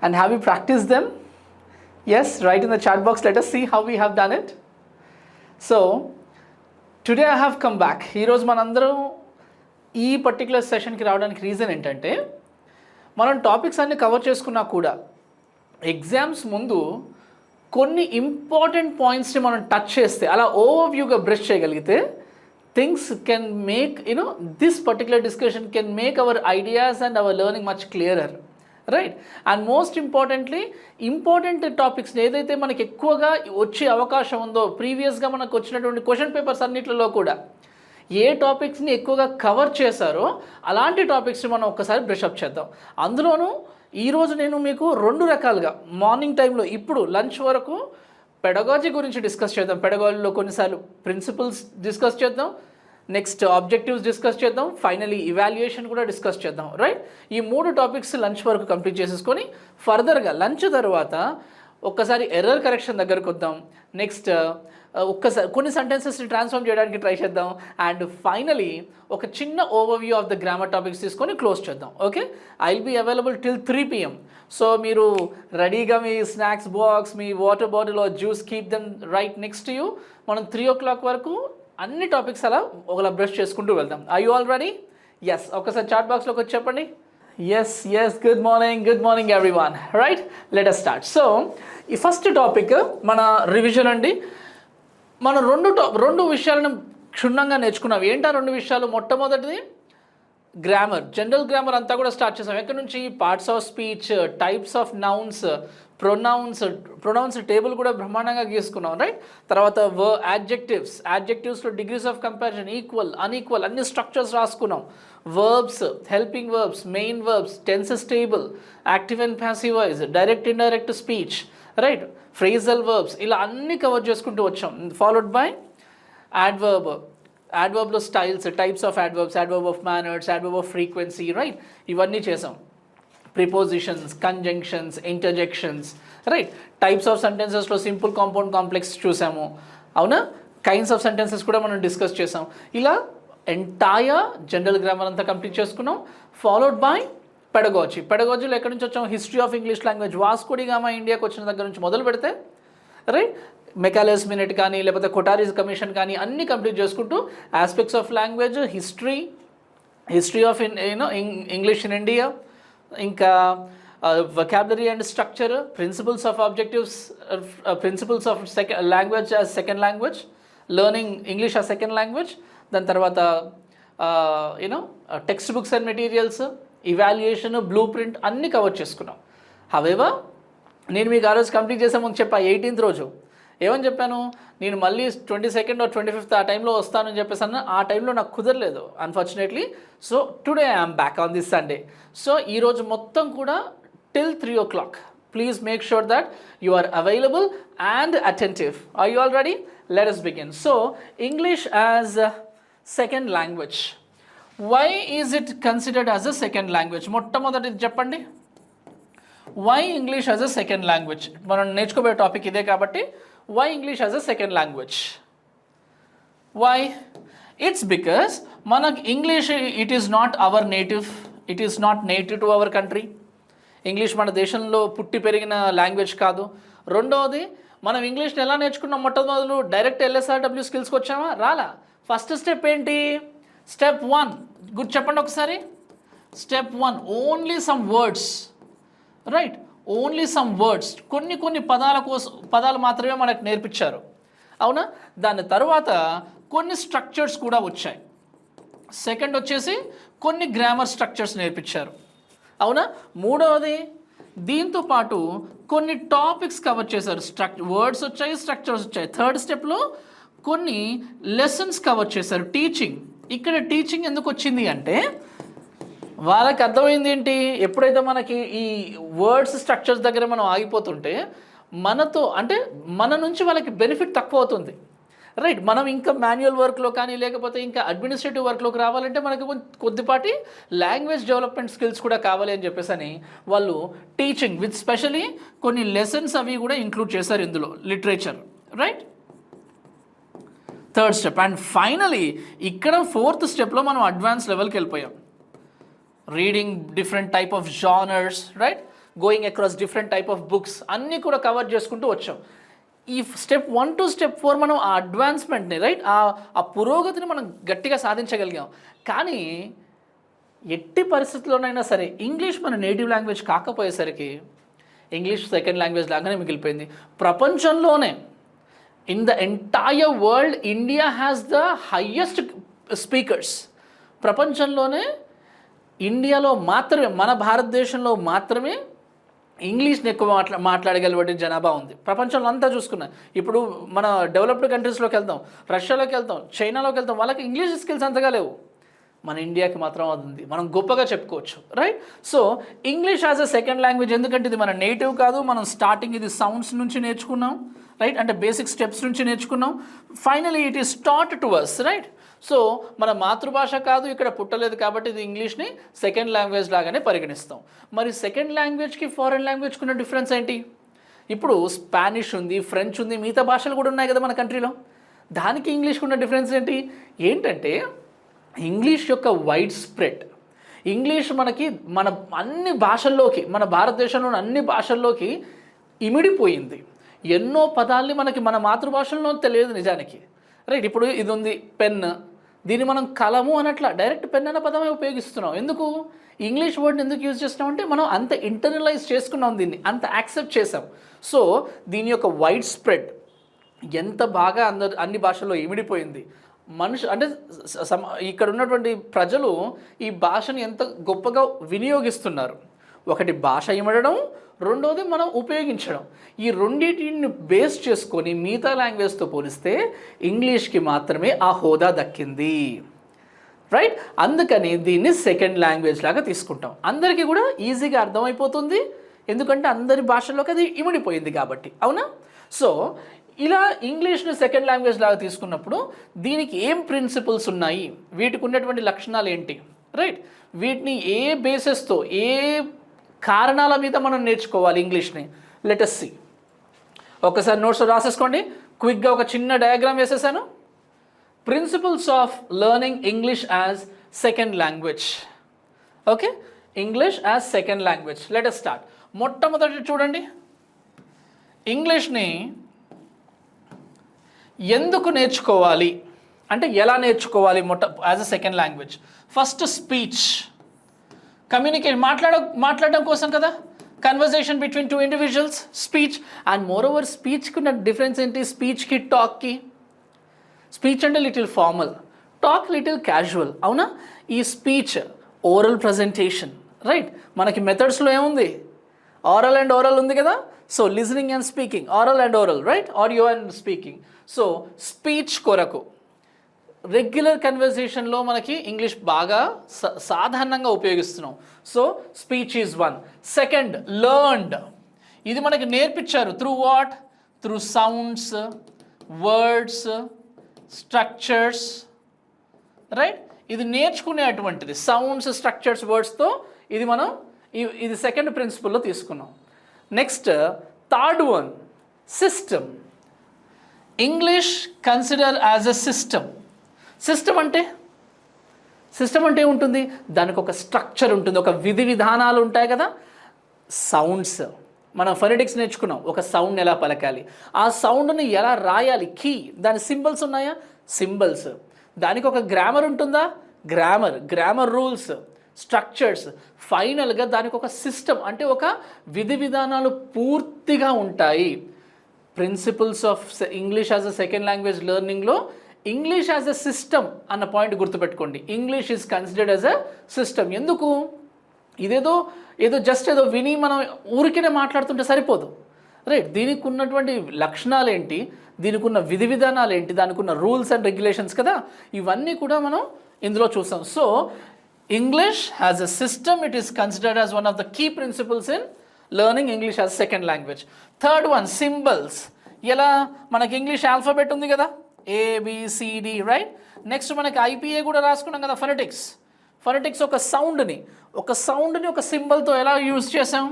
And have you practiced them? Yes, write in the chat box. Let us see how we have done it. So today I have come back. ఈ రోజు మనందరం ఈ particular సెషన్కి రావడానికి reason ఏంటంటే, మనం topics అన్ని cover చేసుకున్నా కూడా ఎగ్జామ్స్ ముందు కొన్ని ఇంపార్టెంట్ పాయింట్స్ని మనం టచ్ చేస్తే, అలా ఓవర్వ్యూగా బ్రష్ చేయగలిగితే, things can make this particular discussion can make our ideas and our learning much clearer, right? And most importantly important టాపిక్స్ని ఏదైతే మనకి ఎక్కువగా వచ్చే అవకాశం ఉందో, ప్రీవియస్గా మనకు వచ్చినటువంటి క్వశ్చన్ పేపర్స్ అన్నింటిలో కూడా ఏ టాపిక్స్ని ఎక్కువగా కవర్ చేశారో అలాంటి టాపిక్స్ని మనం ఒక్కసారి బ్రషప్ చేద్దాం. అందులోనూ ఈరోజు నేను మీకు 2 రకాలుగా మార్నింగ్ టైంలో ఇప్పుడు లంచ్ వరకు పెడగాజీ గురించి డిస్కస్ చేద్దాం. పెడగాజీలో కొన్నిసార్లు ప్రిన్సిపల్స్ డిస్కస్ చేద్దాం, నెక్స్ట్ ఆబ్జెక్టివ్స్ డిస్కస్ చేద్దాం, ఫైనలీ ఇవాల్యుయేషన్ కూడా డిస్కస్ చేద్దాం, రైట్? ఈ 3 టాపిక్స్ లంచ్ వరకు కంప్లీట్ చేసేసుకొని ఫర్దర్గా లంచ్ తర్వాత ఒక్కసారి ఎర్రర్ కరెక్షన్ దగ్గరకు వద్దాం. నెక్స్ట్ ఒక్కసారి కొన్ని సెంటెన్సెస్ని ట్రాన్స్ఫార్మ్ చేయడానికి ట్రై చేద్దాం. అండ్ ఫైనలీ ఒక చిన్న overview of the grammar topics తీసుకొని క్లోజ్ చేద్దాం. Okay, I will be available till 3 PM. So మీరు రెడీగా మీ స్నాక్స్ బాక్స్, మీ water bottle or juice keep them right next you. మనం 3 o'clock వరకు అన్ని టాపిక్స్ అలా ఒకలా బ్రష్ చేసుకుంటూ వెళ్దాం. I you all ready? Yes, ఒకసారి చాట్ బాక్స్లోకి వచ్చి చెప్పండి. Yes yes, good morning everyone, right? Let us start. So ఈ ఫస్ట్ టాపిక్ మన రివిజన్ అండి. మనం రెండు విషయాలను క్షుణ్ణంగా నేర్చుకున్నాం. ఏంటా 2 విషయాలు? మొట్టమొదటిది గ్రామర్, జనరల్ గ్రామర్ అంతా కూడా స్టార్ట్ చేసాం. ఎక్కడి నుంచి? Parts of speech, types of nouns, pronouns table కూడా బ్రహ్మాండంగా గీసుకున్నాం, రైట్? తర్వాత యాడ్జెక్టివ్స్లో degrees of comparison, equal, unequal, అన్ని స్ట్రక్చర్స్ రాసుకున్నాం. Verbs, helping verbs, main verbs, tenses table, active and passive voice, direct indirect speech, right? Phrasal verbs, ఇలా అన్నీ cover చేసుకుంటూ వచ్చాం. ఫాలోడ్ బై యాడ్వర్బ్లో styles, types of adverbs, adverb of manners, adverb of frequency, right? ఇవన్నీ చేసాం. Prepositions, conjunctions, interjections, right? Types of సెంటెన్సెస్లో simple, compound, complex చూసాము, అవునా? Kinds of sentences కూడా మనం డిస్కస్ చేసాం. ఇలా ఎంటైర్ జనరల్ గ్రామర్ అంతా కంప్లీట్ చేసుకున్నాం. ఫాలోడ్ బై పెడగాజీలో ఎక్కడి నుంచి వచ్చాం? History of English language, Vasco da Gama ఇండియాకి వచ్చిన దగ్గర నుంచి మొదలు పెడితే, రైట్? మెకాలెస్ మినిట్ కానీ, లేకపోతే కొటారీస్ కమిషన్ కానీ అన్నీ కంప్లీట్ చేసుకుంటూ aspects of language, history of English in India, ఇంకా vocabulary and structure, principles of objectives, principles of language as second language, learning English as second language, దాని తర్వాత textbooks and materials, evaluation, blueprint అన్నీ cover చేసుకున్నాం. However నేను మీకు ఆ రోజు complete చేసామని చెప్పా. 18th రోజు ఏమని చెప్పాను? నేను మళ్ళీ 22nd or 25th ఆ టైంలో వస్తానని చెప్పేసాను. ఆ టైంలో నాకు కుదరలేదు unfortunately. So today I'm back on this Sunday. So ఈరోజు మొత్తం కూడా till 3 o'clock. Please make sure that you are available and attentive. Are you all ready? Let us begin. So English as a second language. Why is it considered as a second language? మొట్టమొదటిది చెప్పండి. Why English as a second language? మనం నేర్చుకోబోయే topic ఇదే కాబట్టి why English as a second language? Why? It's because మనకు English it is not our native, it is not native to our country. English మన దేశంలో పుట్టి పెరిగిన లాంగ్వేజ్ కాదు. రెండవది, మనం ఇంగ్లీష్ని ఎలా నేర్చుకున్నాం? మొట్టమొదలు డైరెక్ట్ LSRW స్కిల్స్కి వచ్చామా? రాలా. ఫస్ట్ స్టెప్ ఏంటి? స్టెప్ 1 గుర్తు చెప్పండి ఒకసారి. Step 1 only some words, right? Only some words, కొన్ని పదాలు మాత్రమే మనకు నేర్పించారు, అవునా? దాని తర్వాత కొన్ని స్ట్రక్చర్స్ కూడా వచ్చాయి. సెకండ్ వచ్చేసి కొన్ని గ్రామర్ స్ట్రక్చర్స్ నేర్పించారు, అవునా? మూడవది, దీంతో పాటు కొన్ని టాపిక్స్ కవర్ చేశారు. వర్డ్స్ వచ్చాయి, స్ట్రక్చర్స్ వచ్చాయి. థర్డ్ స్టెప్లో కొన్ని లెసన్స్ కవర్ చేశారు. టీచింగ్, ఇక్కడ టీచింగ్ ఎందుకు వచ్చింది అంటే వాళ్ళకి అర్థమైంది ఏంటి? ఎప్పుడైతే మనకి ఈ వర్డ్స్ స్ట్రక్చర్స్ దగ్గర మనం ఆగిపోతుంటే మన నుంచి వాళ్ళకి బెనిఫిట్ తక్కువ అవుతుంది, రైట్? మనం ఇంకా మాన్యువల్ వర్క్లో కానీ లేకపోతే ఇంకా అడ్మినిస్ట్రేటివ్ వర్క్లోకి రావాలంటే మనకు కొద్దిపాటి లాంగ్వేజ్ డెవలప్మెంట్ స్కిల్స్ కూడా కావాలి అని చెప్పేసి వాళ్ళు టీచింగ్ విత్ స్పెషలీ కొన్ని లెసన్స్ అవి కూడా ఇంక్లూడ్ చేశారు ఇందులో, literature, right? Third step. And finally ఇక్కడ ఫోర్త్ స్టెప్లో మనం అడ్వాన్స్ లెవెల్కి వెళ్ళిపోయాం. Reading different type of genres, right? Going across different type of books అన్నీ కూడా కవర్ చేసుకుంటూ వచ్చాం. ఈ స్టెప్ 1 to స్టెప్ 4 మనం ఆ అడ్వాన్స్మెంట్ని రైట్ ఆ పురోగతిని మనం గట్టిగా సాధించగలిగాం. కానీ ఎట్టి పరిస్థితుల్లోనైనా సరే ఇంగ్లీష్ మన నేటివ్ లాంగ్వేజ్ కాకపోయేసరికి ఇంగ్లీష్ సెకండ్ లాంగ్వేజ్ లాగానే మిగిలిపోయింది. ప్రపంచంలోనే in the entire world India has the highest speakers. ప్రపంచంలోనే ఇండియాలో మాత్రమే, మన భారతదేశంలో మాత్రమే ఇంగ్లీష్ని ఎక్కువ మాట్లాడగలిగే జనాభా ఉంది. ప్రపంచంలో అంతా చూసుకున్నా, ఇప్పుడు మన డెవలప్డ్ కంట్రీస్లోకి వెళ్తాం, రష్యాలోకి వెళ్తాం, చైనాలోకి వెళ్తాం, వాళ్ళకి ఇంగ్లీష్ స్కిల్స్ అంతగా లేవు. మన ఇండియాకి మాత్రం అది ఉంది, మనం గొప్పగా చెప్పుకోవచ్చు, right? So English as a second language, ఎందుకంటే ఇది మన నేటివ్ కాదు, మనం స్టార్టింగ్ ఇది సౌండ్స్ నుంచి నేర్చుకున్నాం, రైట్? అంటే బేసిక్ స్టెప్స్ నుంచి నేర్చుకున్నాం. Finally it is taught to us, right? So మన మాతృభాష కాదు, ఇక్కడ పుట్టలేదు, కాబట్టి ఇది ఇంగ్లీష్ని సెకండ్ లాంగ్వేజ్ లాగానే పరిగణిస్తాం. మరి సెకండ్ లాంగ్వేజ్కి ఫారెన్ లాంగ్వేజ్కి ఉన్న డిఫరెన్స్ ఏంటి? ఇప్పుడు స్పానిష్ ఉంది, ఫ్రెంచ్ ఉంది, మిగతా భాషలు కూడా ఉన్నాయి కదా మన కంట్రీలో. దానికి ఇంగ్లీష్కి ఉన్న డిఫరెన్స్ ఏంటంటే ఇంగ్లీష్ యొక్క వైడ్ స్ప్రెడ్. ఇంగ్లీష్ మన అన్ని భాషల్లోకి, మన భారతదేశంలోని అన్ని భాషల్లోకి ఇమిడిపోయింది. ఎన్నో పదాల్ని మన మాతృభాషలో తెలియదు నిజానికి, రైట్? ఇప్పుడు ఇది ఉంది పెన్, దీన్ని మనం కలము అనట్లా, డైరెక్ట్ పెన్ అనే పదమే ఉపయోగిస్తున్నాం. ఎందుకు ఇంగ్లీష్ వర్డ్ని ఎందుకు యూజ్ చేస్తున్నాం అంటే మనం అంత ఇంటర్నలైజ్ చేసుకున్నాం, దీన్ని అంత యాక్సెప్ట్ చేసాం. సో దీని యొక్క వైడ్ స్ప్రెడ్ ఎంత బాగా అన్ని భాషల్లో ఇమిడిపోయింది. అంటే ఇక్కడ ఉన్నటువంటి ప్రజలు ఈ భాషను ఎంత గొప్పగా వినియోగిస్తున్నారు. ఒకటి భాష ఇమడడం, రెండోది మనం ఉపయోగించడం. ఈ రెండింటిని బేస్ చేసుకొని మిగతా లాంగ్వేజ్తో పోలిస్తే ఇంగ్లీష్కి మాత్రమే ఆ హోదా దక్కింది, రైట్? అందుకని దీన్ని సెకండ్ లాంగ్వేజ్ లాగా తీసుకుంటాం. అందరికీ కూడా ఈజీగా అర్థమైపోతుంది, ఎందుకంటే అందరి భాషల్లోకి అది ఇమిడిపోయింది కాబట్టి, అవునా? సో ఇలా ఇంగ్లీష్ని సెకండ్ లాంగ్వేజ్ లాగా తీసుకున్నప్పుడు దీనికి ఏం ప్రిన్సిపల్స్ ఉన్నాయి, వీటికి ఉన్నటువంటి లక్షణాలు ఏంటి, రైట్? వీటిని ఏ బేసెస్తో, ఏ కారణాల మీద మనం నేర్చుకోవాలి ఇంగ్లీష్ని, లెట్ us see. ఒకసారి నోట్స్లో రాసేసుకోండి, క్విక్గా ఒక చిన్న డయాగ్రామ్ వేసేసాను. Principles of learning English as second language. Okay, English as second language. Let us start. మొట్టమొదటి చూడండి, ఇంగ్లీష్ని ఎందుకు నేర్చుకోవాలి అంటే ఎలా నేర్చుకోవాలి as a second language? First speech, communication, మాట్లాడడం కోసం కదా, conversation between two individuals, speech. And moreover స్పీచ్కి ఉన్న డిఫరెన్స్ ఏంటి? స్పీచ్కి టాక్కి, స్పీచ్ అంటే little formal, talk little casual, అవునా? ఈ స్పీచ్ ఓరల్ ప్రజెంటేషన్, రైట్? మనకి మెథడ్స్లో ఏముంది? ఆరల్ అండ్ ఓరల్ ఉంది కదా. So listening and speaking, aural and oral, right? Audio and speaking. So speech కొరకు రెగ్యులర్ కన్వర్జేషన్లో మనకి ఇంగ్లీష్ బాగా సాధారణంగా ఉపయోగిస్తున్నాం. So speech is one. Second, learned. ఇది మనకి నేర్పించారు through what? Through sounds, words, structures, right? ఇది నేర్చుకునేటువంటిది సౌండ్స్, స్ట్రక్చర్స్, వర్డ్స్తో ఇది సెకండ్ ప్రిన్సిపల్లో తీసుకున్నాం. Next third one, system. English consider as a system. System అంటే ఉంటుంది, దానికి ఒక స్ట్రక్చర్ ఉంటుంది, ఒక విధి విధానాలు ఉంటాయి కదా. సౌండ్స్, మనం ఫొనెటిక్స్ నేర్చుకున్నాం, ఒక సౌండ్ని ఎలా పలకాలి, ఆ సౌండ్ని ఎలా రాయాలి, కీ, దాని సింబల్స్ ఉన్నాయా, సింబల్స్. దానికి ఒక గ్రామర్ ఉంటుందా, గ్రామర్ రూల్స్, స్ట్రక్చర్స్. ఫైనల్గా దానికి ఒక సిస్టమ్ అంటే ఒక విధి విధానాలు పూర్తిగా ఉంటాయి. Principles of English as a second language లెర్నింగ్లో ఇంగ్లీష్ యాజ్ అ సిస్టమ్ అన్న పాయింట్ గుర్తుపెట్టుకోండి. English is considered as a system. ఎందుకు? ఏదో జస్ట్ ఏదో విని మనం ఊరికేనే మాట్లాడుతుంటే సరిపోదు, రైట్? దీనికి ఉన్నటువంటి లక్షణాలు ఏంటి, దీనికి ఉన్న విధి విధానాలు ఏంటి, దానికి ఉన్న రూల్స్ అండ్ రెగ్యులేషన్స్ కదా, ఇవన్నీ కూడా మనం ఇందులో చూసాం. So English as a system, it is considered as one of the key principles in learning English as second language. Third one, symbols. ఎలా? మనకి ఇంగ్లీష్ ఆల్ఫాబెట్ ఉంది కదా, ABCD, రైట్? నెక్స్ట్ మనకి IPA కూడా రాసుకున్నాం కదా, ఫొనెటిక్స్ ఒక సౌండ్ని ఒక సింబల్తో ఎలా యూజ్ చేసాం,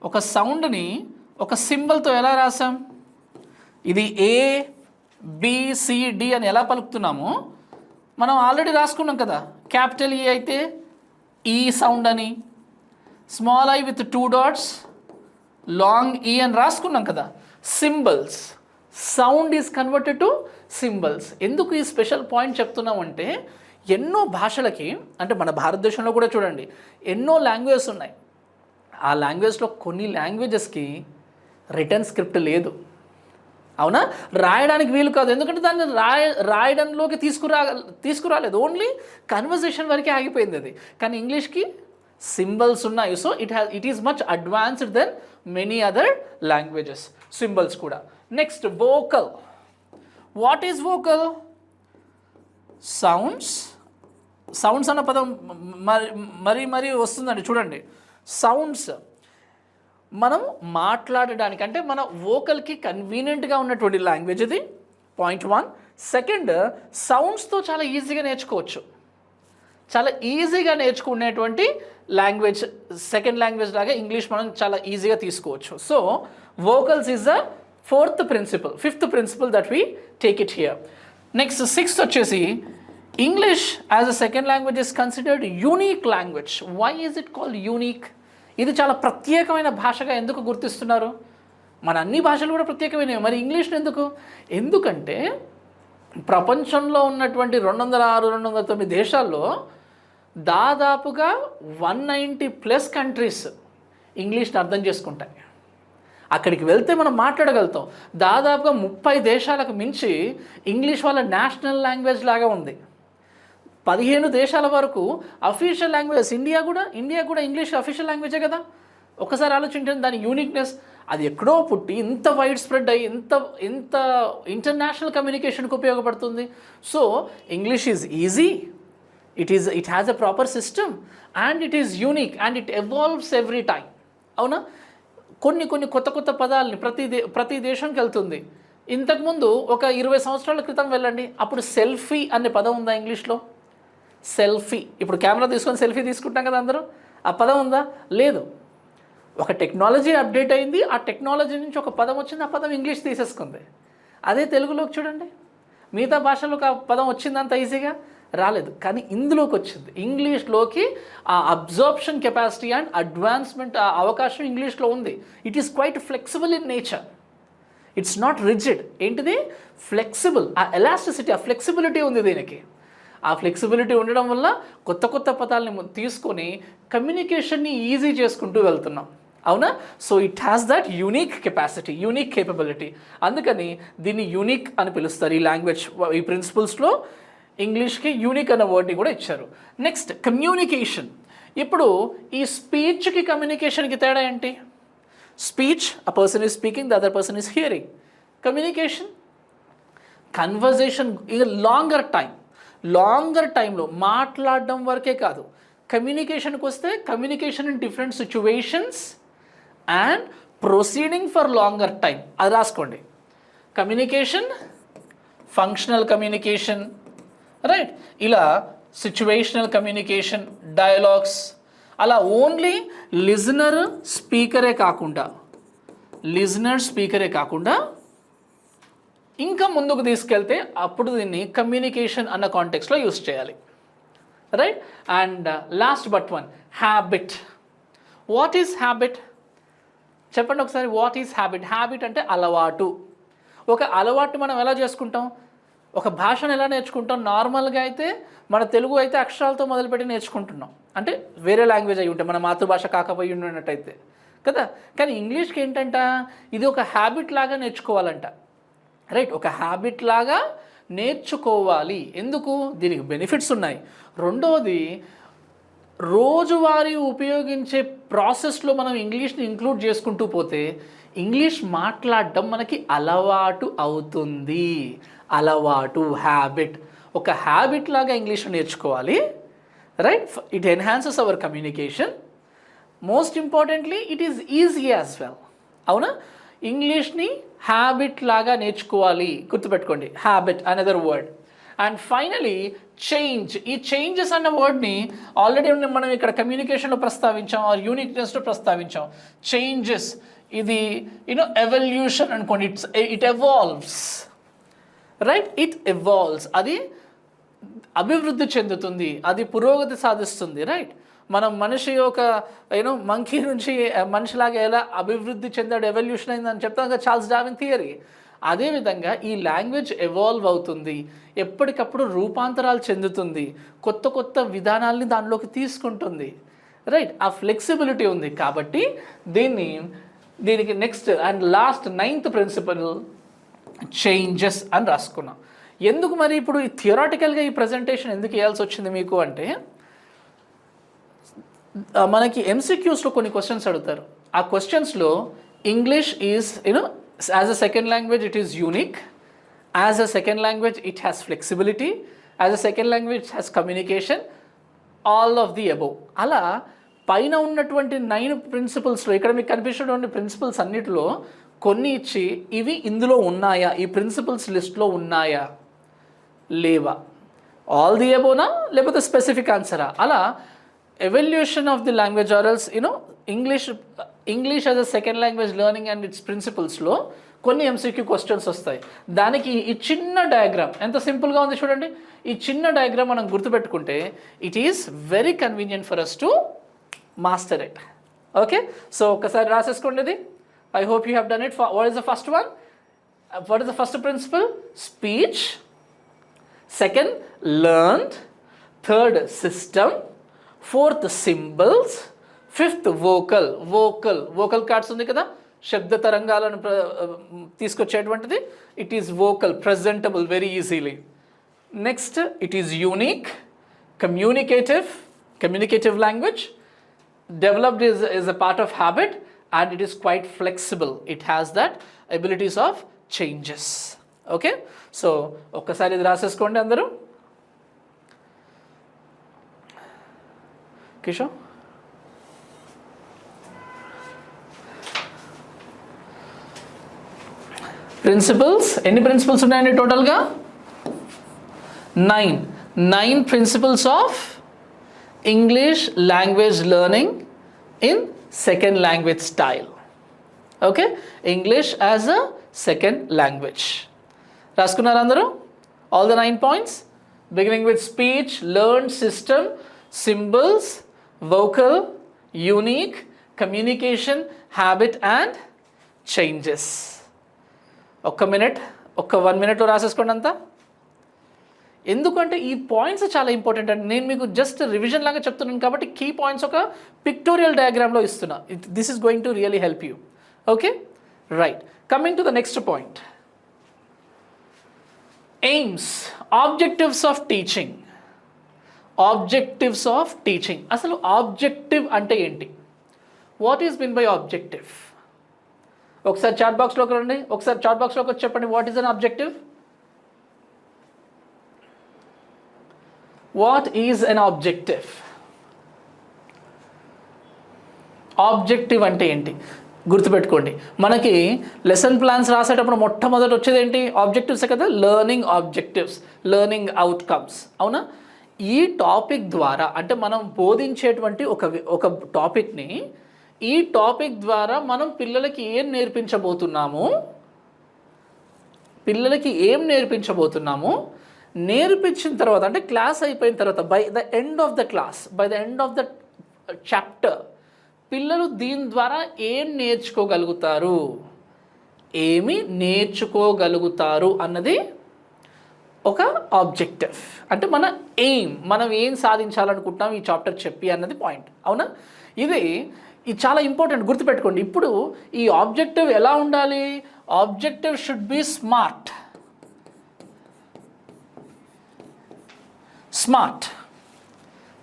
ఒక సౌండ్ని ఒక సింబల్తో ఎలా రాసాం, ఇది ABCD అని ఎలా పలుకుతున్నామో మనం ఆల్రెడీ రాసుకున్నాం కదా. క్యాపిటల్ E అయితే ఈ సౌండ్ అని, small I with 2 dots, long ఈ అని రాసుకున్నాం కదా. Symbols, sound is converted to symbols. ఎందుకు ఈ స్పెషల్ పాయింట్ చెప్తున్నామంటే ఎన్నో భాషలకి, అంటే మన భారతదేశంలో కూడా చూడండి ఎన్నో లాంగ్వేజెస్ ఉన్నాయి. ఆ లాంగ్వేజ్లో కొన్ని లాంగ్వేజెస్కి రిటర్న్ స్క్రిప్ట్ లేదు, అవునా, రాయడానికి వీలు కాదు. ఎందుకంటే దాన్ని రాయడంలోకి తీసుకురాలేదు, ఓన్లీ కన్వర్జేషన్ వరకే ఆగిపోయింది అది. కానీ ఇంగ్లీష్కి సింబల్స్ ఉన్నాయి. So it is much advanced then many other languages, symbols కూడా. Next vocal. What is vocal? Sounds అన్న పదం మరి వస్తుందండి చూడండి. సౌండ్స్ మనం మాట్లాడడానికి, అంటే మన వోకల్కి కన్వీనియంట్గా ఉన్నటువంటి లాంగ్వేజ్ ఇది, పాయింట్ 1. సెకండ్, సౌండ్స్తో చాలా ఈజీగా నేర్చుకోవచ్చు, చాలా ఈజీగా నేర్చుకునేటువంటి లాంగ్వేజ్, సెకండ్ లాంగ్వేజ్ లాగా ఇంగ్లీష్ మనం చాలా ఈజీగా తీసుకోవచ్చు. So vocals is the 4th principle. 5th principle that we take it here. Next, 6th వచ్చేసి English as a second language is considered unique language. Why is it called unique? ఇది చాలా ప్రత్యేకమైన భాషగా ఎందుకు గుర్తిస్తున్నారు? మన అన్ని భాషలు కూడా ప్రత్యేకమైనవి, మరి ఇంగ్లీష్ని ఎందుకు? ఎందుకంటే ప్రపంచంలో ఉన్నటువంటి 206-209 దేశాల్లో దాదాపుగా 190+ కంట్రీస్ ఇంగ్లీష్ని అర్థం చేసుకుంటాయి. అక్కడికి వెళ్తే మనం మాట్లాడగలుగుతాం. దాదాపుగా 30 దేశాలకు మించి ఇంగ్లీష్ వాళ్ళ నేషనల్ లాంగ్వేజ్ లాగా ఉంది. 15 దేశాల వరకు అఫీషియల్ లాంగ్వేజెస్. ఇండియా కూడా ఇంగ్లీష్ అఫీషియల్ లాంగ్వేజే కదా. ఒకసారి ఆలోచించండి దాని యూనిక్నెస్. అది ఎక్కడో పుట్టి ఇంత వైడ్ స్ప్రెడ్ అయ్యి ఇంత ఇంటర్నేషనల్ కమ్యూనికేషన్కి ఉపయోగపడుతుంది. So English is easy, it has a proper system and it is unique and it evolves every time. అవునా? కొన్ని కొత్త పదాలని ప్రతి దేశంకి వెళ్తుంది. ఇంతకుముందు ఒక 20 సంవత్సరాల క్రితం వెళ్ళండి, అప్పుడు సెల్ఫీ అనే పదం ఉందా ఇంగ్లీష్లో? సెల్ఫీ, ఇప్పుడు కెమెరా తీసుకొని సెల్ఫీ తీసుకుంటాం కదా అందరూ, ఆ పదం ఉందా? లేదు. ఒక టెక్నాలజీ అప్డేట్ అయింది, ఆ టెక్నాలజీ నుంచి ఒక పదం వచ్చింది, ఆ పదం ఇంగ్లీష్ తీసేసుకుంది. అదే తెలుగులోకి చూడండి, మిగతా భాషలోకి ఆ పదం వచ్చింది అంత ఈజీగా రాలేదు, కానీ ఇందులోకి వచ్చింది. ఇంగ్లీష్లోకి ఆ అబ్జార్ప్షన్ కెపాసిటీ అండ్ అడ్వాన్స్మెంట్ ఆ అవకాశం ఇంగ్లీష్లో ఉంది. It is quite flexible in nature, it's not rigid. ఏంటిది? ఫ్లెక్సిబుల్. ఆ ఎలాస్టిసిటీ, ఆ ఫ్లెక్సిబిలిటీ ఉంది దీనికి. ఆ ఫ్లెక్సిబిలిటీ ఉండడం వల్ల కొత్త పదాలని తీసుకొని కమ్యూనికేషన్ని ఈజీ చేసుకుంటూ వెళ్తున్నాం. అవునా? So it has that unique capacity, unique capability. అందుకని దీన్ని యూనిక్ అని పిలుస్తారు ఈ లాంగ్వేజ్. ఈ ప్రిన్సిపల్స్లో ఇంగ్లీష్కి యూనిక్ అనే వర్డ్ని కూడా ఇచ్చారు. Next communication. ఇప్పుడు ఈ స్పీచ్కి కమ్యూనికేషన్కి తేడా ఏంటి? Speech, a person is speaking, the other person is hearing. Communication, conversation ఇక లాంగర్ టైంలో మాట్లాడడం వరకే కాదు. కమ్యూనికేషన్కి వస్తే communication in different situations and proceeding for longer time. అది రాసుకోండి. కమ్యూనికేషన్, ఫంక్షనల్ కమ్యూనికేషన్, రైట్, ఇలా సిచ్యువేషనల్ కమ్యూనికేషన్, డయలాగ్స్, అలా ఓన్లీ లిజనర్ స్పీకరే కాకుండా ఇంకా ముందుకు తీసుకెళ్తే అప్పుడు దీన్ని కమ్యూనికేషన్ అన్న కాంటెక్స్లో యూస్ చేయాలి, right. And last but one, habit. What is habit? చెప్పండి ఒకసారి, వాట్ ఈజ్ హ్యాబిట్? హ్యాబిట్ అంటే అలవాటు. ఒక అలవాటు మనం ఎలా చేసుకుంటాం? ఒక భాషను ఎలా నేర్చుకుంటాం? నార్మల్గా అయితే మన తెలుగు అయితే అక్షరాలతో మొదలుపెట్టి నేర్చుకుంటున్నాం, అంటే వేరే లాంగ్వేజ్ అయి ఉంటే మన మాతృభాష కాకపోయి ఉన్నట్టయితే కదా. కానీ ఇంగ్లీష్కి ఏంటంట, ఇది ఒక హ్యాబిట్ లాగా నేర్చుకోవాలంట, రైట్. ఒక హ్యాబిట్ లాగా నేర్చుకోవాలి. ఎందుకు? దీనికి బెనిఫిట్స్ ఉన్నాయి. రెండోది, రోజువారీ ఉపయోగించే ప్రాసెస్లో మనం ఇంగ్లీష్ని ఇంక్లూడ్ చేసుకుంటూ పోతే ఇంగ్లీష్ మాట్లాడడం మనకి అలవాటు అవుతుంది. హ్యాబిట్. ఒక హ్యాబిట్ లాగా ఇంగ్లీష్ నేర్చుకోవాలి, right. It enhances our communication. Most importantly it is easy as well. అవునా? ఇంగ్లీష్ని హ్యాబిట్ లాగా నేర్చుకోవాలి, గుర్తుపెట్టుకోండి, habit another word. And finally change. ఈ చేంజెస్ అన్న వర్డ్ని ఆల్రెడీ మనం ఇక్కడ కమ్యూనికేషన్లో ప్రస్తావించాం, ఆర్ యూనిక్నెస్లో ప్రస్తావించాం. చేంజెస్, ఇది ఎవల్యూషన్ అనుకోండి, it evolves, right. It evolves, అది అభివృద్ధి చెందుతుంది, అది పురోగతి సాధిస్తుంది, రైట్. మనం మనిషి ఒక మంకీ నుంచి మనిషిలాగా ఎలా అభివృద్ధి చెందాడు, ఎవల్యూషన్ అయిందని చెప్తాం కదా, చార్ల్స్ డార్విన్ థియరీ. అదేవిధంగా ఈ లాంగ్వేజ్ ఎవాల్వ్ అవుతుంది, ఎప్పటికప్పుడు రూపాంతరాలు చెందుతుంది, కొత్త కొత్త విధానాల్ని దానిలోకి తీసుకుంటుంది, రైట్? ఆ ఫ్లెక్సిబిలిటీ ఉంది. కాబట్టి దీనికి next and last 9th principle changes అని రాసుకున్నాం. ఎందుకు మరి ఇప్పుడు ఈ థియరాటికల్గా ఈ ప్రజెంటేషన్ ఎందుకు వేయాల్సి వచ్చింది మీకు అంటే, మనకి ఎంసీక్యూస్లో కొన్ని క్వశ్చన్స్ అడుగుతారు. ఆ క్వశ్చన్స్లో English is as a second language it is unique, as a second language it has flexibility, as a second language it has communication, all of the above. అలా పైన ఉన్నటువంటి 9 ప్రిన్సిపల్స్లో ఇక్కడ మీకు కనిపించినటువంటి ప్రిన్సిపల్స్ అన్నిటిలో కొన్ని ఇచ్చి ఇవి ఇందులో ఉన్నాయా, ఈ ప్రిన్సిపల్స్ లిస్ట్లో ఉన్నాయా లేవా, ఆల్ ది అబోనా లేకపోతే స్పెసిఫిక్ ఆన్సరా, అలా evolution of the language aurals English as a second language learning and its ప్రిన్సిపల్స్లో కొన్ని ఎంసీక్యూ క్వశ్చన్స్ వస్తాయి. దానికి ఈ చిన్న డయాగ్రామ్ ఎంత సింపుల్గా ఉంది చూడండి. ఈ చిన్న డయాగ్రామ్ మనం గుర్తుపెట్టుకుంటే it is very convenient for us to master it. Okay, so ఒక్కసారి రాసేసుకోండి ఇది. I hope you have done it. What is the first one? What is the first principle? Speech. Second, learned. Third, system. Fourth, symbols. Fifth, vocal cords ఉంది కదా, శబ్ద తరంగాలను తీసుకొచ్చేటువంటిది. It is vocal, presentable very easily. Next, it is unique, communicative language, developed is a part of habit, and it is quite flexible. It has that abilities of changes. Okay, so ఒక్కసారి ఇది రాసేసుకోండి అందరూ. Kishore, principles ఎన్ని principles ఉన్నాయండి టోటల్గా? 9 principles of English language learning in second language style. Okay, English as a second language. రాసుకున్నారు అందరూ all the 9 points beginning with speech, learned, system, symbols, vocal, unique, communication, habit and changes. ఒక్క 1 minute రాసేసుకోండి అంతా. ఎందుకంటే ఈ points చాలా important అండి. నేను మీకు జస్ట్ రివిజన్ లాగా చెప్తున్నాను కాబట్టి కీ పాయింట్స్ ఒక పిక్టోరియల్ డయాగ్రామ్లో ఇస్తున్నా. This is going to really help you. Okay, right. Coming to the next point, AIIMS, objectives of teaching. అసలు ఆబ్జెక్టివ్ అంటే ఏంటి? What is mean by objective? ఒకసారి చాట్ బాక్స్లోకి రండి, ఒకసారి చాట్ బాక్స్లోకి వచ్చి చెప్పండి, what is an objective? What is an objective? Objective అంటే ఏంటి గుర్తుపెట్టుకోండి. మనకి లెసన్ ప్లాన్స్ రాసేటప్పుడు మొట్టమొదటి వచ్చేది ఏంటి? ఆబ్జెక్టివ్సే కదా. లెర్నింగ్ ఆబ్జెక్టివ్స్, లెర్నింగ్ అవుట్కమ్స్, అవునా? ఈ టాపిక్ ద్వారా అంటే మనం బోధించేటువంటి ఒక టాపిక్ని, ఈ టాపిక్ ద్వారా మనం పిల్లలకి ఏం నేర్పించబోతున్నాము, నేర్పించిన తర్వాత అంటే క్లాస్ అయిపోయిన తర్వాత by the end of the chapter పిల్లలు దీని ద్వారా ఏమి నేర్చుకోగలుగుతారు అన్నది ఒక ఆబ్జెక్టివ్. అంటే మన ఎయిమ్, మనం ఏం సాధించాలనుకుంటున్నాం ఈ చాప్టర్ చెప్పి అన్నది పాయింట్, అవునా? ఇది చాలా ఇంపార్టెంట్, గుర్తుపెట్టుకోండి. ఇప్పుడు ఈ ఆబ్జెక్టివ్ ఎలా ఉండాలి? Objective should be smart.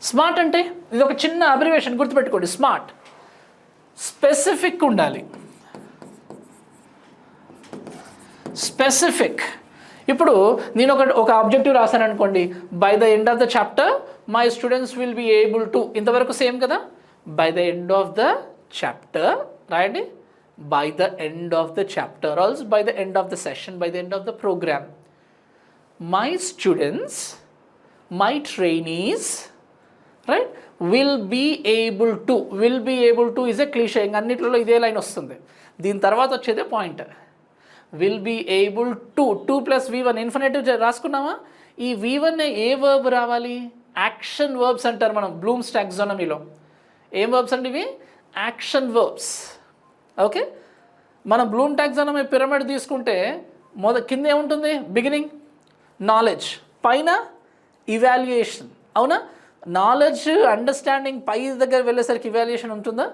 Smart అంటే ఇది ఒక చిన్న అబ్రివేషన్, గుర్తుపెట్టుకోండి. స్మార్ట్, స్పెసిఫిక్ ఉండాలి. ఇప్పుడు నేను ఒక ఆబ్జెక్టివ్ రాశాను అనుకోండి, by the end of the chapter my students will be able to, ఇంతవరకు సేమ్ కదా. By the end of the chapter రాయండి, by the end of the chapter, also by the end of the session, by the end of the programme, my students, my trainees, right, will be able to is a cliche. అన్నిట్లలో ఇదే line వస్తుంది. దీని తర్వాత వచ్చేదే point. will be able to 2 + V1 infinitive రాసుకున్నామా? ఈ V1 ఏ verb రావాలి? యాక్షన్ వర్బ్స్ అంటారు మనం బ్లూమ్స్ టాక్సానమీలో. ఏం వర్బ్స్ అండి ఇవి? Action verbs. ఓకే, మన బ్లూమ్ టాక్సానమీ పిరమిడ్ తీసుకుంటే కింద ఏముంటుంది? బిగినింగ్ నాలెడ్జ్, పైన ఇవాల్యుయేషన్. అవునా? నాలెడ్జ్ అండర్స్టాండింగ్ పై దగ్గర వెళ్ళేసరికి ఇవాల్యుయేషన్ ఉంటుందా?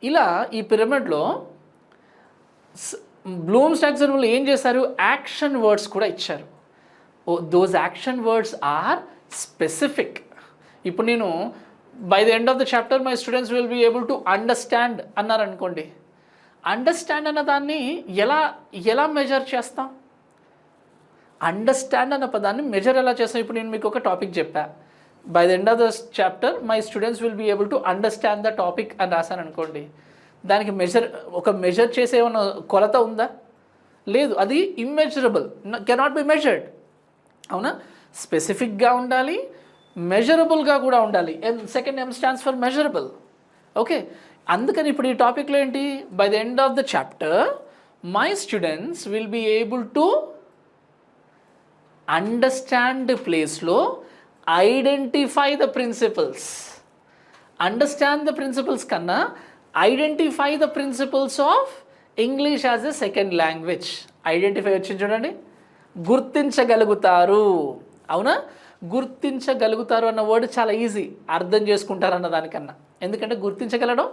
ఇలా ఈ పిరమిడ్లో బ్లూమ్స్ టాక్సానమీలో ఏం చేశారు? యాక్షన్ వర్డ్స్ కూడా ఇచ్చారు. Those action words are specific. ఇప్పుడు నేను by the end of the chapter my students will be able to understand అన్నారనుకోండి, అండర్స్టాండ్ అన్న దాన్ని ఎలా మెజర్ చేస్తాం? అండర్స్టాండ్ అన్న పదాన్ని మెజర్ ఎలా చేస్తాం? ఇప్పుడు నేను మీకు ఒక టాపిక్ చెప్పా, by the end of the chapter my students will be able to understand the topic అని రాశాను అనుకోండి, దానికి మెజర్ చేసే ఏమైనా కొలత ఉందా? లేదు, అది ఇమ్మెజరబుల్, కెనాట్ బి మెజర్డ్. అవునా? స్పెసిఫిక్గా ఉండాలి, మెజరబుల్గా కూడా ఉండాలి. Second M stands for measurable. Okay, అందుకని ఇప్పుడు ఈ టాపిక్లో ఏంటి? By the end of the chapter my students will be able to understand ప్లేస్లో identify the principles. Understand the principles కన్నా identify the principles of English as a second language. Identify వచ్చింది చూడండి, గుర్తించగలుగుతారు. అవునా? గుర్తించగలుగుతారు అన్న వర్డ్ చాలా ఈజీ, అర్థం చేసుకుంటారు అన్న దానికన్నా. ఎందుకంటే గుర్తించగలడం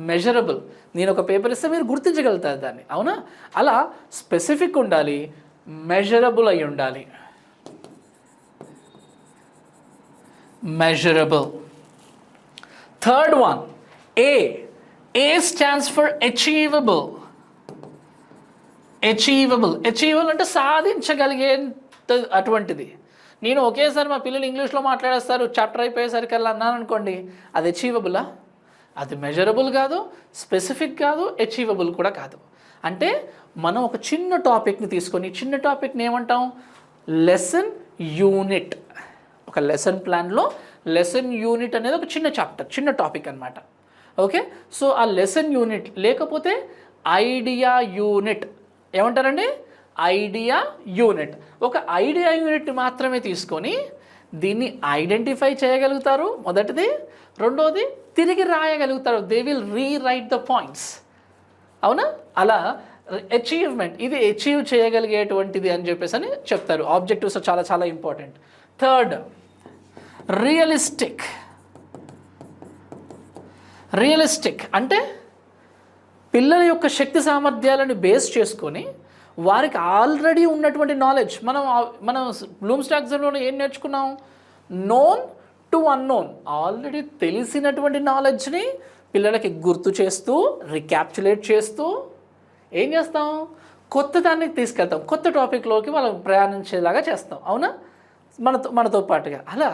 మెజరబుల్. నేను ఒక పేపర్ ఇస్తే మీరు గుర్తించగలుగుతారు దాన్ని. అవునా? అలా స్పెసిఫిక్ ఉండాలి, మెజరబుల్ అయి ఉండాలి. Measurable. Third one, A stands for achievable. Achievable అంటే సాధించగలిగే అటువంటిది. నేను ఒకేసారి మా పిల్లలు ఇంగ్లీష్లో మాట్లాడేస్తారు చాప్టర్ అయిపోయేసరికల్లా అన్నాను అనుకోండి, అది అచీవబులా? అది మెజరబుల్ కాదు, స్పెసిఫిక్ కాదు, అచీవబుల్ కూడా కాదు. అంటే మనం ఒక చిన్న టాపిక్ని తీసుకొని, చిన్న టాపిక్ని ఏమంటాం? Lesson unit. ఒక లెసన్ ప్లాన్లో లెసన్ యూనిట్ అనేది ఒక చిన్న చాప్టర్, చిన్న టాపిక్ అనమాట. ఓకే, సో ఆ లెసన్ యూనిట్ లేకపోతే ఐడియా యూనిట్. ఏమంటారండి? Idea unit. ఒక ఐడియా యూనిట్ మాత్రమే తీసుకొని దీన్ని ఐడెంటిఫై చేయగలుగుతారు, మొదటిది. రెండోది, తిరిగి రాయగలుగుతారు. They will rewrite the points. అవునా? అలా అచీవ్మెంట్, ఇది అచీవ్ చేయగలిగేటువంటిది అని చెప్పేసి అని చెప్తారు. ఆబ్జెక్టివ్స్ చాలా చాలా ఇంపార్టెంట్. థర్డ్, రియలిస్టిక్ అంటే పిల్లల యొక్క శక్తి సామర్థ్యాలను బేస్ చేసుకొని వారికి ఆల్రెడీ ఉన్నటువంటి నాలెడ్జ్. మనం బ్లూమ్స్ టాక్సానమీలో ఏం నేర్చుకున్నాం? Known to unknown. ఆల్రెడీ తెలిసినటువంటి నాలెడ్జ్ని పిల్లలకి గుర్తు చేస్తూ, రిక్యాప్చులేట్ చేస్తూ ఏం చేస్తాం? కొత్త దానికి తీసుకెళ్తాం, కొత్త టాపిక్లోకి వాళ్ళకి ప్రయాణించేలాగా చేస్తాం. అవునా? మనతో పాటుగా అలా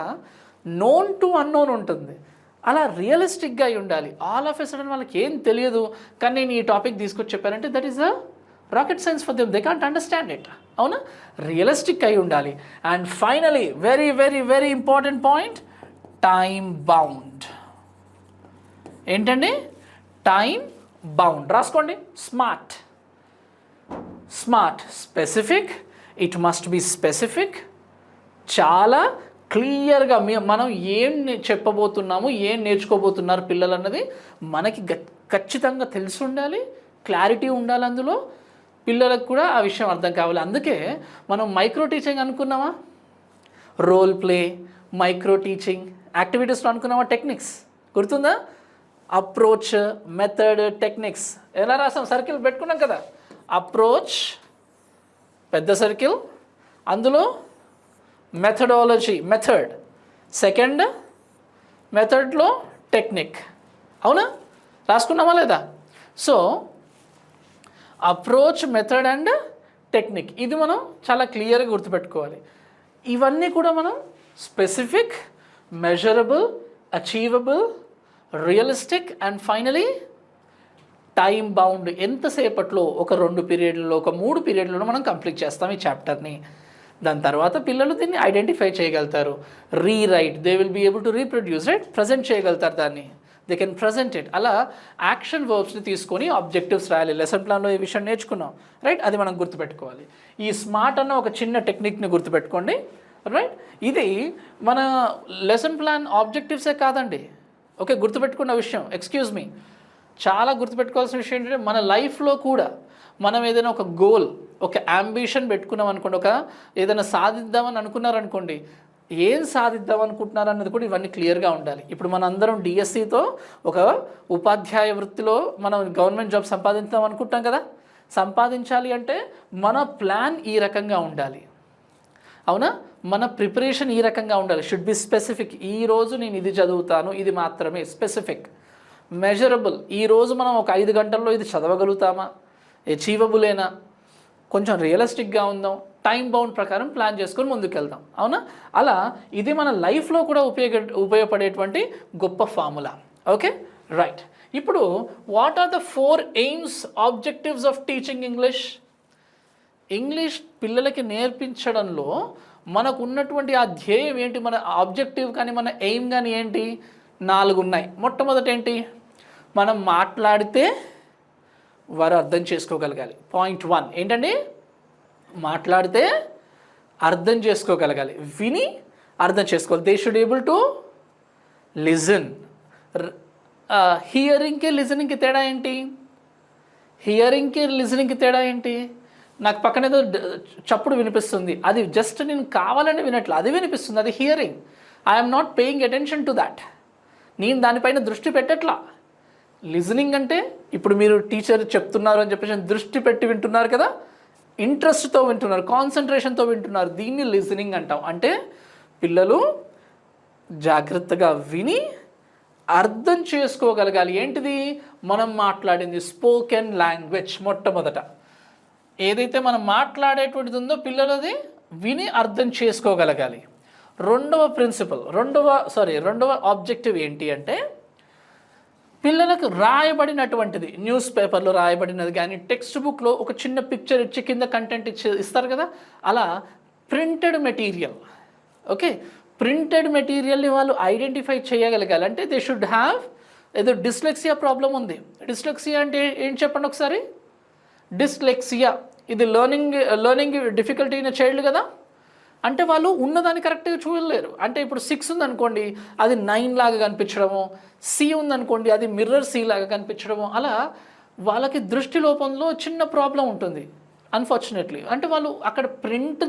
నోన్ టు అన్నోన్ ఉంటుంది. అలా రియలిస్టిక్గా అయి ఉండాలి. ఆల్ ఆఫ్ ఎ సడన్ వాళ్ళకి ఏం తెలియదు, కానీ నేను ఈ టాపిక్ తీసుకొచ్చి చెప్పానంటే that is a rocket science for them. They can't understand it. అవునా? రియలిస్టిక్ అయి ఉండాలి. And finally, very very very important point, time bound. ఏంటండి? Time bound. రాసుకోండి. Smart, specific. It must be specific. చాలా క్లియర్గా మనం ఏం చెప్పబోతున్నాము, ఏం నేర్చుకోబోతున్నారు పిల్లలు అన్నది మనకి ఖచ్చితంగా తెలిసి ఉండాలి, క్లారిటీ ఉండాలి. అందులో పిల్లలకు కూడా ఆ విషయం అర్థం కావాలి. అందుకే మనం మైక్రో టీచింగ్ అనుకున్నామా? రోల్ ప్లే, మైక్రో టీచింగ్ యాక్టివిటీస్లో అనుకున్నామా? టెక్నిక్స్ గుర్తుందా? Approach, method, techniques. ఎలా రాసాం? సర్కిల్ పెట్టుకున్నాం కదా. అప్రోచ్ పెద్ద సర్కిల్, అందులో మెథడాలజీ, మెథడ్, సెకండ్ మెథడ్లో టెక్నిక్. అవునా? రాసుకున్నామా లేదా? So approach, method and technique, ఇది మనం చాలా క్లియర్గా గుర్తుపెట్టుకోవాలి. ఇవన్నీ కూడా మనం specific, measurable, achievable, realistic and finally time bound. ఎంతసేపట్లో? ఒక 2 పీరియడ్లలో, ఒక 3 పీరియడ్లలో మనం కంప్లీట్ చేస్తాం ఈ చాప్టర్ని. దాని తర్వాత పిల్లలు దీన్ని ఐడెంటిఫై చేయగలుగుతారు. Rewrite, they will be able to reproduce, right? Present చేయగలుగుతారు దాన్ని, దే కెన్ ప్రజెంట్ ఇట్. అలా యాక్షన్ వర్బ్స్ని తీసుకొని ఆబ్జెక్టివ్స్ రాయాలి. లెసన్ ప్లాన్లో ఈ విషయం నేర్చుకున్నాం, రైట్? అది మనం గుర్తుపెట్టుకోవాలి. ఈ స్మార్ట్ అన్న ఒక చిన్న టెక్నిక్ని గుర్తుపెట్టుకోండి. రైట్. ఇది మన లెసన్ ప్లాన్ ఆబ్జెక్టివ్సే కాదండి. ఓకే, గుర్తుపెట్టుకున్న విషయం, ఎక్స్క్యూజ్ మీ, చాలా గుర్తుపెట్టుకోవాల్సిన విషయం ఏంటంటే మన లైఫ్లో కూడా మనం ఏదైనా ఒక గోల్, ఒక అంబిషన్ పెట్టుకున్నాం అనుకోండి, ఒక ఏదైనా సాధిద్దామని అనుకున్నారనుకోండి, ఏం సాధిద్దాం అనుకుంటున్నారు అన్నది కూడా ఇవన్నీ క్లియర్గా ఉండాలి. ఇప్పుడు మన అందరం డిఎస్సితో ఒక ఉపాధ్యాయ వృత్తిలో మనం గవర్నమెంట్ జాబ్ సంపాదించాం అనుకుంటాం కదా. సంపాదించాలి అంటే మన ప్లాన్ ఈ రకంగా ఉండాలి, అవునా? మన ప్రిపరేషన్ ఈ రకంగా ఉండాలి. Should be specific. ఈరోజు నేను ఇది చదువుతాను, ఇది మాత్రమే, స్పెసిఫిక్, మెజరబుల్. ఈరోజు మనం ఒక 5 గంటల్లో ఇది చదవగలుగుతామా, అచీవబులేనా, కొంచెం రియలిస్టిక్గా ఉందాం, టైం బౌండ్ ప్రకారం ప్లాన్ చేసుకొని ముందుకెళ్దాం, అవునా? అలా ఇది మన లైఫ్లో కూడా ఉపయోగపడేటువంటి గొప్ప ఫార్ములా. Okay, right. ఇప్పుడు what are the 4 aims, objectives of teaching English? English పిల్లలకి నేర్పించడంలో మనకు ఉన్నటువంటి ఆ ధ్యేయం ఏంటి, మన ఆబ్జెక్టివ్ కానీ మన ఎయిమ్ కానీ ఏంటి? 4 ఉన్నాయి. మొట్టమొదటి ఏంటి? మనం మాట్లాడితే వారు అర్థం చేసుకోగలగాలి. పాయింట్ 1 ఏంటండి? మాట్లాడితే అర్థం చేసుకోగలగాలి, విని అర్థం చేసుకోవాలి. They should able to listen. హియరింగ్కి లిజనింగ్కి తేడా ఏంటి? హియరింగ్కి లిజనింగ్కి తేడా ఏంటి? నాకు పక్కన ఏదో చప్పుడు వినిపిస్తుంది, అది జస్ట్ నేను కావాలని వినట్లా, అది వినిపిస్తుంది, అది hearing. I'm not paying attention to that, నేను దానిపైన దృష్టి పెట్టట్లా. లిజనింగ్ అంటే ఇప్పుడు మీరు టీచర్ చెప్తున్నారు అని చెప్పేసి దృష్టి పెట్టి వింటున్నారు కదా, ఇంట్రెస్ట్తో వింటున్నారు, కాన్సన్ట్రేషన్తో వింటున్నారు, దీన్ని లిజనింగ్ అంటాం. అంటే పిల్లలు జాగ్రత్తగా విని అర్థం చేసుకోగలగాలి. ఏంటిది? మనం మాట్లాడింది స్పోకెన్ లాంగ్వేజ్. మొట్టమొదట ఏదైతే మనం మాట్లాడేటువంటిది ఉందో పిల్లలది విని అర్థం చేసుకోగలగాలి. రెండవ ఆబ్జెక్టివ్ ఏంటి అంటే పిల్లలకు రాయబడినటువంటిది, న్యూస్ పేపర్లో రాయబడినది కానీ టెక్స్ట్ బుక్లో ఒక చిన్న పిక్చర్ ఇచ్చి కింద కంటెంట్ ఇస్తారు కదా, అలా ప్రింటెడ్ మెటీరియల్. ఓకే, ప్రింటెడ్ మెటీరియల్ని వాళ్ళు ఐడెంటిఫై చేయగలగాలి. అంటే దే షుడ్ హ్యావ్, ఏదో డిస్లెక్సియా ప్రాబ్లం ఉంది. డిస్లెక్సియా అంటే ఏం చెప్పండి ఒకసారి? డిస్లెక్సియా ఇది లెర్నింగ్ డిఫికల్టీ అయిన చైల్డ్ కదా. అంటే వాళ్ళు ఉన్నదాన్ని కరెక్ట్గా చూడలేరు. అంటే ఇప్పుడు 6 ఉందనుకోండి, అది 9 లాగా కనిపించడము, సి ఉందనుకోండి, అది మిర్రర్ సి లాగా కనిపించడము, అలా వాళ్ళకి దృష్టి లోపంలో చిన్న ప్రాబ్లం ఉంటుంది అన్ఫార్చునేట్లీ. అంటే వాళ్ళు అక్కడ ప్రింట్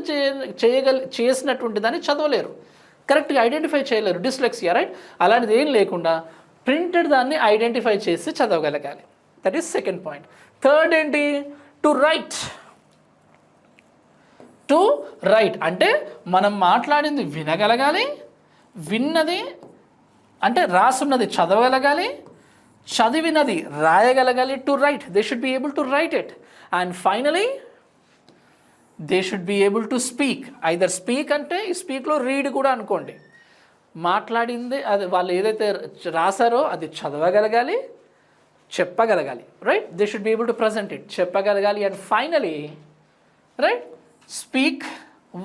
చేసినటువంటి దాన్ని చదవలేరు, కరెక్ట్గా ఐడెంటిఫై చేయలేరు, డిస్లెక్సియా, రైట్? అలాంటిది ఏం లేకుండా ప్రింటెడ్ దాన్ని ఐడెంటిఫై చేసి చదవగలగాలి. That is second point. Third ఏంటి? To write. టు రైట్ అంటే మనం మాట్లాడింది వినగలగాలి, విన్నది అంటే రాసున్నది చదవగలగాలి, చదివినది రాయగలగాలి. To write, they should be able to write it. And finally they should be able to speak. Either speak అంటే ఈ స్పీక్లో రీడ్ కూడా అనుకోండి. మాట్లాడింది అది వాళ్ళు ఏదైతే రాశారో అది చదవగలగాలి, చెప్పగలగాలి, right? They should be able to present it, చెప్పగలగాలి. అండ్ ఫైనలీ రైట్ స్పీక్,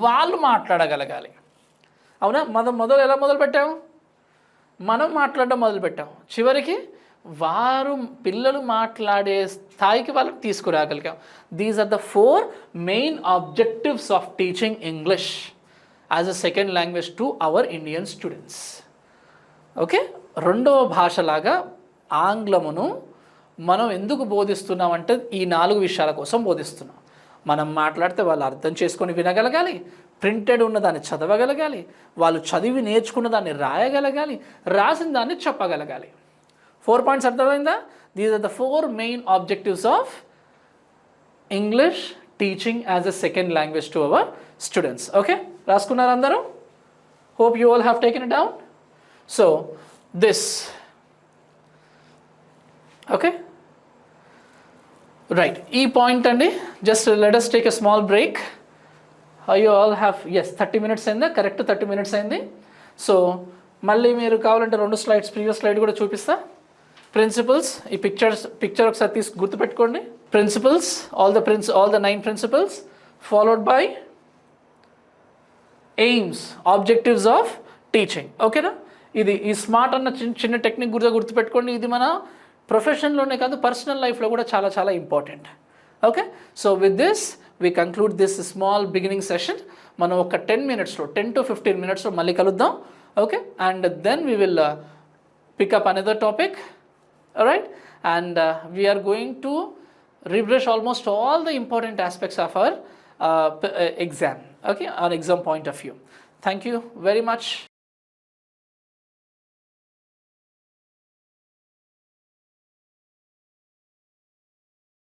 వాళ్ళు మాట్లాడగలగాలి, అవునా? మనం ఎలా మొదలుపెట్టాము? మనం మాట్లాడడం మొదలుపెట్టాం, చివరికి పిల్లలు మాట్లాడే స్థాయికి వాళ్ళకి తీసుకురాగలిగాం. These are the 4 main objectives of teaching English as a second language to our Indian students. Okay, రెండవ భాషలాగా ఆంగ్లమును మనం ఎందుకు బోధిస్తున్నామంటే ఈ 4 విషయాల కోసం బోధిస్తున్నాం. మనం మాట్లాడితే వాళ్ళు అర్థం చేసుకొని వినగలగాలి, ప్రింటెడ్ ఉన్నదాన్ని చదవగలగాలి, వాళ్ళు చదివి నేర్చుకున్న దాన్ని రాయగలగాలి, రాసిన దాన్ని చెప్పగలగాలి. 4 పాయింట్స్ అర్థమైందా? These are the 4 main objectives of English teaching as a second language to our students. Okay, రాసుకున్నారు అందరూ? Hope you all have taken it down. So this okay, right. ఈ పాయింట్ అండి, just let us take a small break. You all have 30 minutes అయిందా? Correct 30 minutes అయింది. సో మళ్ళీ మీరు కావాలంటే 2 slides ప్రీవియస్ స్లైడ్ కూడా చూపిస్తా. ప్రిన్సిపల్స్, ఈ పిక్చర్ ఒకసారి గుర్తుపెట్టుకోండి. Principles, all the 9 principles followed by aims, objectives of teaching. ఓకేనా? ఇది ఈ స్మార్ట్ అన్న చిన్న టెక్నిక్ గుర్తుపెట్టుకోండి. ఇది మన ప్రొఫెషన్లోనే కాదు, పర్సనల్ లైఫ్లో కూడా చాలా చాలా important. Okay, so with this we conclude this small beginning session. మనం ఒక 10 మినిట్స్లో 10 to 15 మినిట్స్లో మళ్ళీ కలుద్దాం. Okay, and then we will pick up another topic, all right, and we are going to refresh almost all the important aspects of our exam, okay, our exam point of view. Thank you very much.